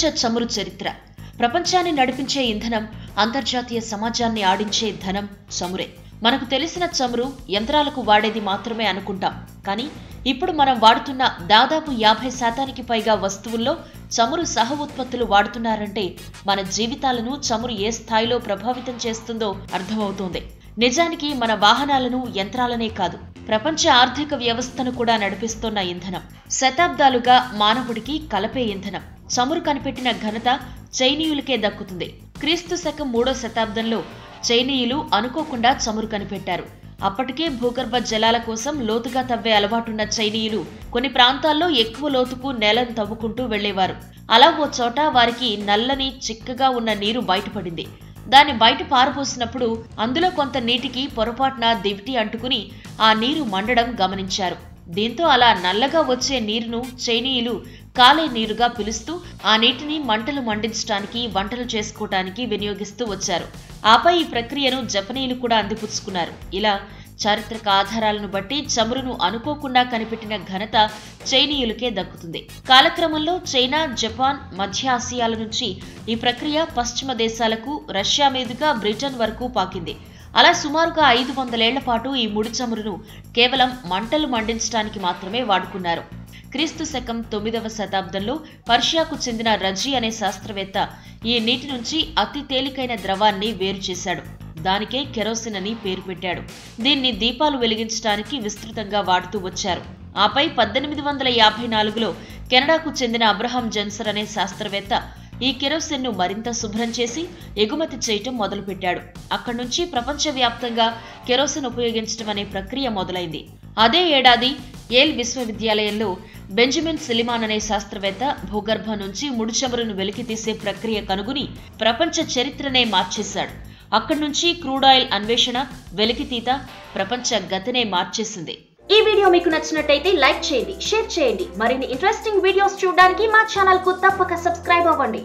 ప్రపంచ చమురు చరిత్ర. ప్రపంచాన్ని నడిపించే ఇంధనం, అంతర్జాతీయ సమాజాన్ని ఆడించే ధనం చమురే. మనకు తెలిసిన చమురు యంత్రాలకు వాడేది మాత్రమే అనుకుంటాం. కానీ ఇప్పుడు మనం వాడుతున్న దాదాపు 50% పైగా వస్తువుల్లో చమురు సహ ఉత్పత్తులు వాడుతున్నారంటే మన జీవితాలను చమురు ఏ స్థాయిలో ప్రభావితం చేస్తుందో అర్థమవుతోంది. నిజానికి మన వాహనాలను, యంత్రాలనే కాదు, ప్రపంచ ఆర్థిక వ్యవస్థను కూడా నడిపిస్తున్న ఇంధనం. శతాబ్దాలుగా మానవుడికి కలపే ఇంధనం. చమురు కనిపెట్టిన ఘనత చైనీయులకే దక్కుతుంది. క్రీస్తు శకం 3వ శతాబ్దంలో చైనీయులు అనుకోకుండా చమురు కనిపెట్టారు. అప్పటికే భూగర్భ జలాల కోసం లోతుగా తవ్వే అలవాటున్న చైనీయులు కొన్ని ప్రాంతాల్లో ఎక్కువ లోతుకు నేలను తవ్వుకుంటూ వెళ్లేవారు. అలా ఓ చోట వారికి నల్లని, చిక్కగా ఉన్న నీరు బయటపడింది. దాన్ని బయట పారబోసినప్పుడు అందులో కొంత నీటికి పొరపాటున దివిటి అంటుకుని ఆ నీరు మండడం గమనించారు. దీంతో అలా నల్లగా వచ్చే నీరును చైనీయులు కాలే నీరుగా పిలుస్తూ ఆ నీటిని మంటలు మండించడానికి, వంటలు చేసుకోవటానికి వినియోగిస్తూ వచ్చారు. ఆపై ఈ ప్రక్రియను జపనీయులు కూడా అందిపుచ్చుకున్నారు. ఇలా చారిత్రక ఆధారాలను బట్టి చమురును అనుకోకుండా కనిపెట్టిన ఘనత చైనీయులకే దక్కుతుంది. కాలక్రమంలో చైనా, జపాన్, మధ్య ఆసియాల నుంచి ఈ ప్రక్రియ పశ్చిమ దేశాలకు, రష్యా మీదుగా బ్రిటన్ వరకు పాకింది. అలా సుమారుగా 500 ఏళ్ల పాటు ఈ ముడి చమురును కేవలం మంటలు మండించడానికి మాత్రమే వాడుకున్నారు. క్రీస్తు శకం 9వ శతాబ్దంలో పర్షియాకు చెందిన రజీ అనే శాస్త్రవేత్త ఈ నీటి నుంచి అతి తేలికైన ద్రవాన్ని వేరు చేశాడు. దానికే కెరోసిన్ అని పేరు పెట్టాడు. దీన్ని దీపాలు వెలిగించడానికి విస్తృతంగా వాడుతూ వచ్చారు. ఆపై 1854లో కెనడాకు చెందిన అబ్రహాం జెన్సర్ అనే శాస్త్రవేత్త ఈ కెరోసిన్ను మరింత శుభ్రం చేసి ఎగుమతి చేయటం మొదలుపెట్టాడు. అక్కడి నుంచి ప్రపంచవ్యాప్తంగా కెరోసిన్ ఉపయోగించడం అనే ప్రక్రియ మొదలైంది. అదే ఏడాది యేల్ విశ్వవిద్యాలయంలో బెంజమిన్ సిలిమాన్ అనే శాస్త్రవేత్త భూగర్భం నుంచి ముడి చమురును వెలికితీసే ప్రక్రియ కనుగొని ప్రపంచ చరిత్రనే మార్చేశాడు. అక్కడి నుంచి క్రూడ్ ఆయిల్ అన్వేషణ, వెలికితీత ప్రపంచ గతినే మార్చేసింది. ఈ వీడియో మీకు నచ్చినట్టయితే లైక్ చేయండి, షేర్ చేయండి. మరిన్ని ఇంట్రెస్టింగ్ వీడియోస్ చూడడానికి మా ఛానల్ కు తప్పక సబ్స్క్రైబ్ అవ్వండి.